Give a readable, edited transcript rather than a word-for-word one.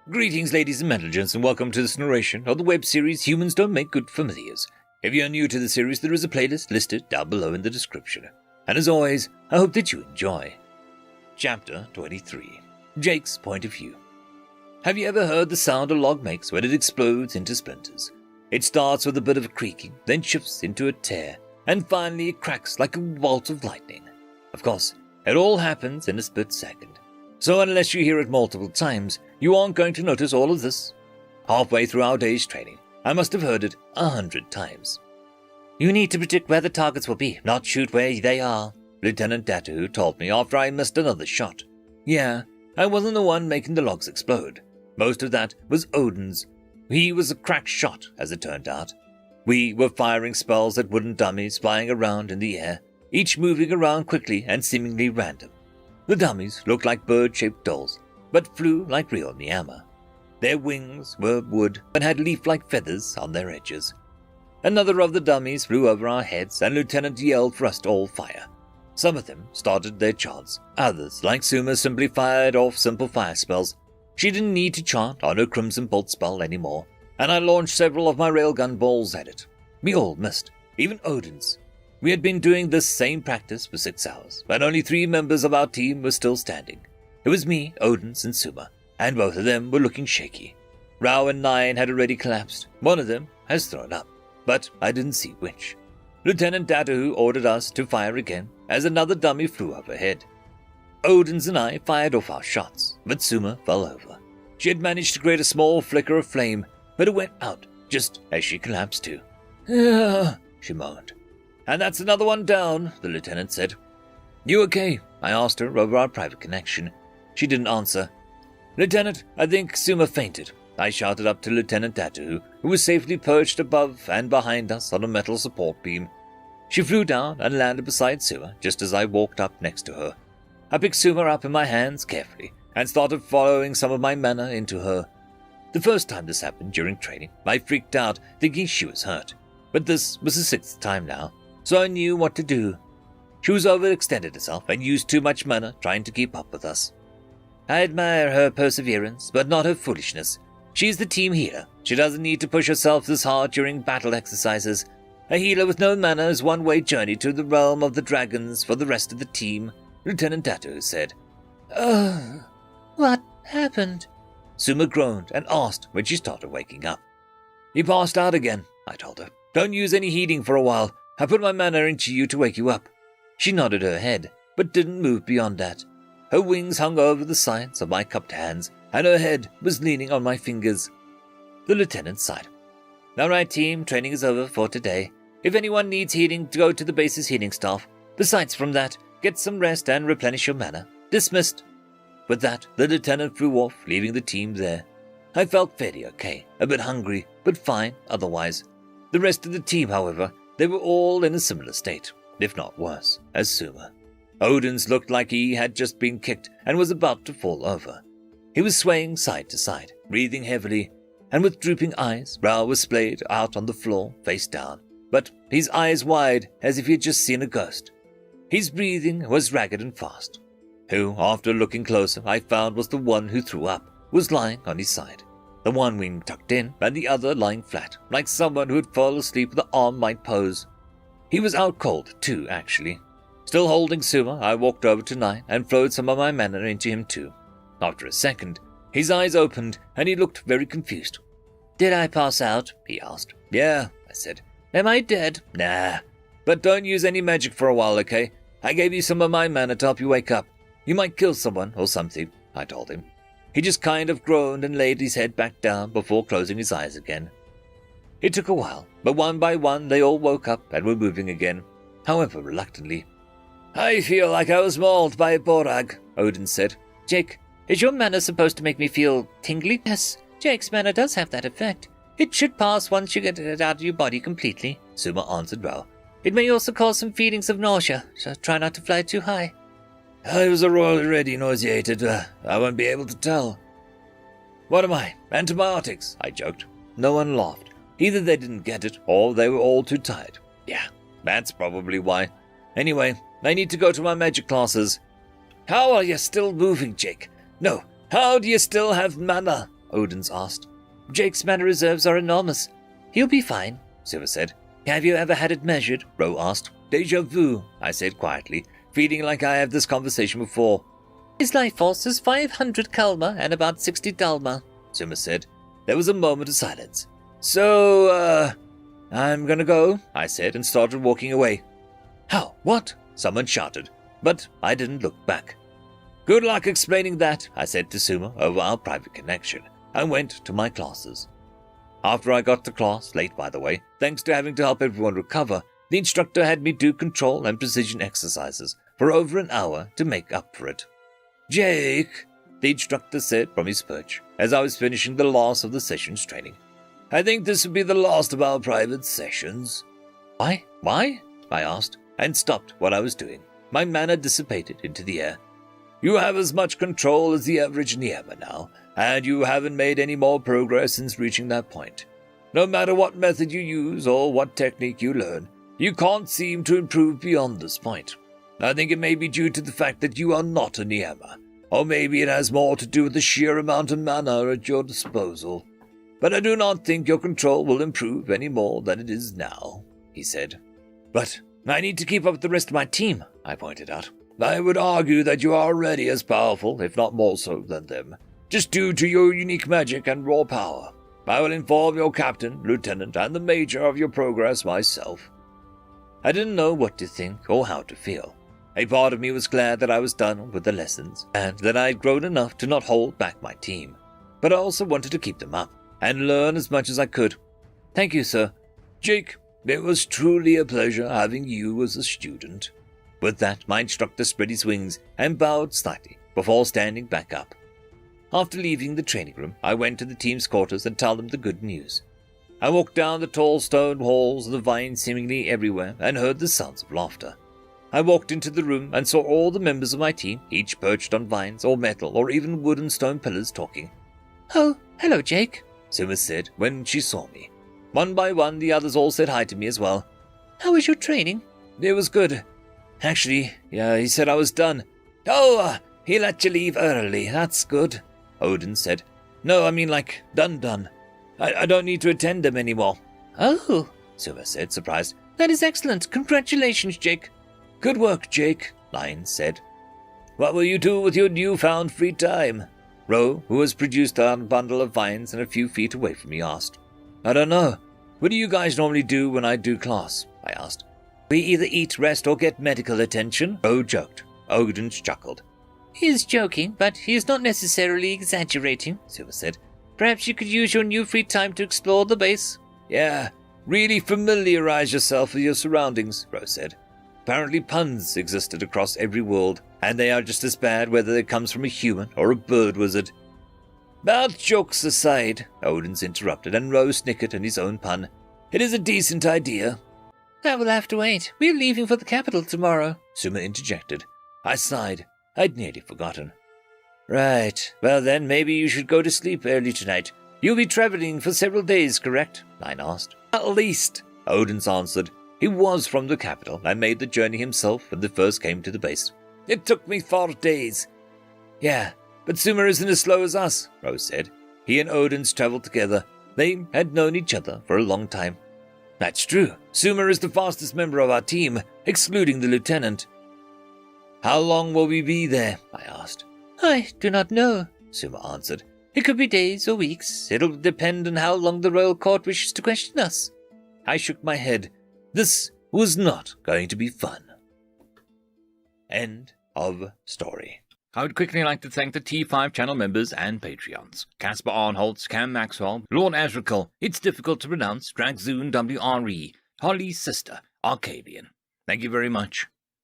Greetings, ladies and gentlemen, and welcome to this narration of the web series Humans Don't Make Good Familiars. If you're new to the series, there is a playlist listed down below in the description. And as always, I hope that you enjoy. Chapter 23. Jake's Point of View. Have you ever heard the sound a log makes when it explodes into splinters? It starts with a bit of a creaking, then shifts into a tear, and finally it cracks like a bolt of lightning. Of course, it all happens in a split second. So unless you hear it multiple times, you aren't going to notice all of this. Halfway through our day's training, I must have heard it 100 times. You need to predict where the targets will be, not shoot where they are, Lieutenant Datu told me after I missed another shot. Yeah, I wasn't the one making the logs explode. Most of that was Odin's. He was a crack shot, as it turned out. We were firing spells at wooden dummies flying around in the air, each moving around quickly and seemingly random. The dummies looked like bird-shaped dolls, but flew like real Nyama. Their wings were wood and had leaf-like feathers on their edges. Another of the dummies flew over our heads, and Lieutenant yelled for us to all fire. Some of them started their chants. Others, like Suma, simply fired off simple fire spells. She didn't need to chant on her Crimson Bolt spell anymore, and I launched several of my railgun balls at it. We all missed, even Odin's. We had been doing this same practice for 6 hours, but only 3 members of our team were still standing. It was me, Odin's, and Suma, and both of them were looking shaky. Rao and Nine had already collapsed. One of them has thrown up, but I didn't see which. Lieutenant Datahu ordered us to fire again as another dummy flew overhead. Odin's and I fired off our shots, but Suma fell over. She had managed to create a small flicker of flame, but it went out just as she collapsed too. She moaned. And that's another one down, the lieutenant said. You okay? I asked her over our private connection. She didn't answer. Lieutenant, I think Suma fainted. I shouted up to Lieutenant Datu, who was safely perched above and behind us on a metal support beam. She flew down and landed beside Suma just as I walked up next to her. I picked Suma up in my hands carefully and started following some of my mana into her. The first time this happened during training, I freaked out thinking she was hurt. But this was the 6th time now, so I knew what to do. She was overextended herself and used too much mana trying to keep up with us. I admire her perseverance, but not her foolishness. She's the team healer. She doesn't need to push herself this hard during battle exercises. A healer with no mana is one-way journey to the realm of the dragons for the rest of the team, Lieutenant Datu said. What happened? Suma groaned and asked when she started waking up. He passed out again, I told her. Don't use any heating for a while. I put my mana into you to wake you up. She nodded her head, but didn't move beyond that. Her wings hung over the sides of my cupped hands, and her head was leaning on my fingers. The lieutenant sighed. All right, team, training is over for today. If anyone needs healing, go to the base's healing staff. Besides from that, get some rest and replenish your mana. Dismissed. With that, the lieutenant flew off, leaving the team there. I felt fairly okay, a bit hungry, but fine otherwise. The rest of the team, however, they were all in a similar state, if not worse, as Suma. Odin's looked like he had just been kicked and was about to fall over. He was swaying side to side, breathing heavily, and with drooping eyes, Rao was splayed out on the floor, face down, but his eyes wide as if he had just seen a ghost. His breathing was ragged and fast. Who, after looking closer, I found was the one who threw up, was lying on his side. The one wing tucked in, and the other lying flat, like someone who had fallen asleep with the arm might pose. He was out cold, too, actually. Still holding Suma, I walked over to Nine and flowed some of my mana into him, too. After a second, his eyes opened, and he looked very confused. Did I pass out? He asked. Yeah, I said. Am I dead? Nah. But don't use any magic for a while, okay? I gave you some of my mana to help you wake up. You might kill someone or something, I told him. He just kind of groaned and laid his head back down before closing his eyes again. It took a while, but one by one they all woke up and were moving again, however reluctantly. I feel like I was mauled by a borag, Odin said. Jake, is your mana supposed to make me feel tingly? Yes, Jake's mana does have that effect. It should pass once you get it out of your body completely, Suma answered well. It may also cause some feelings of nausea, so try not to fly too high. I was already nauseated. I won't be able to tell. What am I? Antibiotics, I joked. No one laughed. Either they didn't get it, or they were all too tired. Yeah, that's probably why. Anyway, I need to go to my magic classes. How are you still moving, Jake? No, how do you still have mana? Odin's asked. Jake's mana reserves are enormous. He'll be fine, Suma said. Have you ever had it measured? Ro asked. Deja vu, I said quietly, feeling like I have this conversation before. His life force is 500 Kalma and about 60 Dalma, Suma said. There was a moment of silence. So, I'm gonna go, I said, and started walking away. How? What? Someone shouted, but I didn't look back. Good luck explaining that, I said to Suma over our private connection, and went to my classes. After I got to class, late by the way, thanks to having to help everyone recover, the instructor had me do control and precision exercises for over an hour to make up for it. Jake, the instructor said from his perch, as I was finishing the last of the session's training. I think this will be the last of our private sessions. Why? Why? I asked, and stopped what I was doing. My mana dissipated into the air. You have as much control as the average Niema now, and you haven't made any more progress since reaching that point. No matter what method you use or what technique you learn, you can't seem to improve beyond this point. I think it may be due to the fact that you are not a Niema, or maybe it has more to do with the sheer amount of mana at your disposal. But I do not think your control will improve any more than it is now, he said. But I need to keep up with the rest of my team, I pointed out. I would argue that you are already as powerful, if not more so, than them, just due to your unique magic and raw power. I will inform your captain, lieutenant, and the major of your progress myself. I didn't know what to think or how to feel. A part of me was glad that I was done with the lessons, and that I had grown enough to not hold back my team. But I also wanted to keep them up, and learn as much as I could. Thank you, sir. Jake, it was truly a pleasure having you as a student. With that, my instructor spread his wings and bowed slightly before standing back up. After leaving the training room, I went to the team's quarters and told them the good news. I walked down the tall stone halls, the vines seemingly everywhere, and heard the sounds of laughter. I walked into the room and saw all the members of my team, each perched on vines or metal or even wood and stone pillars, talking. Oh, hello, Jake, Suma said when she saw me. One by one, the others all said hi to me as well. How was your training? It was good. Actually, yeah, he said I was done. Oh, he let you leave early. That's good, Odin said. No, I mean like, done. I don't need to attend them anymore. Oh, Suma said, surprised. That is excellent. Congratulations, Jake. Good work, Jake, Lion said. What will you do with your newfound free time? Ro, who has produced a bundle of vines and a few feet away from me, asked. I don't know. What do you guys normally do when I do class? I asked. We either eat, rest, or get medical attention, Ro joked. Odin chuckled. He is joking, but he is not necessarily exaggerating, Suma said. Perhaps you could use your new free time to explore the base. Yeah, really familiarize yourself with your surroundings, Ro said. Apparently puns existed across every world, and they are just as bad whether it comes from a human or a bird wizard. But jokes aside, Odin's interrupted, and Ro snickered in his own pun. It is a decent idea. That will have to wait. We are leaving for the capital tomorrow, Suma interjected. I sighed. I'd nearly forgotten. Right. Well then, maybe you should go to sleep early tonight. You'll be traveling for several days, correct? Line asked. At least, Odin's answered. He was from the capital and made the journey himself when they first came to the base. It took me 4 days. Yeah, but Suma isn't as slow as us, Rose said. He and Odin's traveled together. They had known each other for a long time. That's true. Suma is the fastest member of our team, excluding the lieutenant. How long will we be there? I asked. I do not know, Suma answered. It could be days or weeks. It'll depend on how long the royal court wishes to question us. I shook my head. This was not going to be fun. End of story. I would quickly like to thank the T5 channel members and Patreons. Casper Arnholtz, Cam Maxwell, Lord Azrakal, It's Difficult to Pronounce, Dragzoon WRE, Holly's Sister, Arcadian. Thank you very much.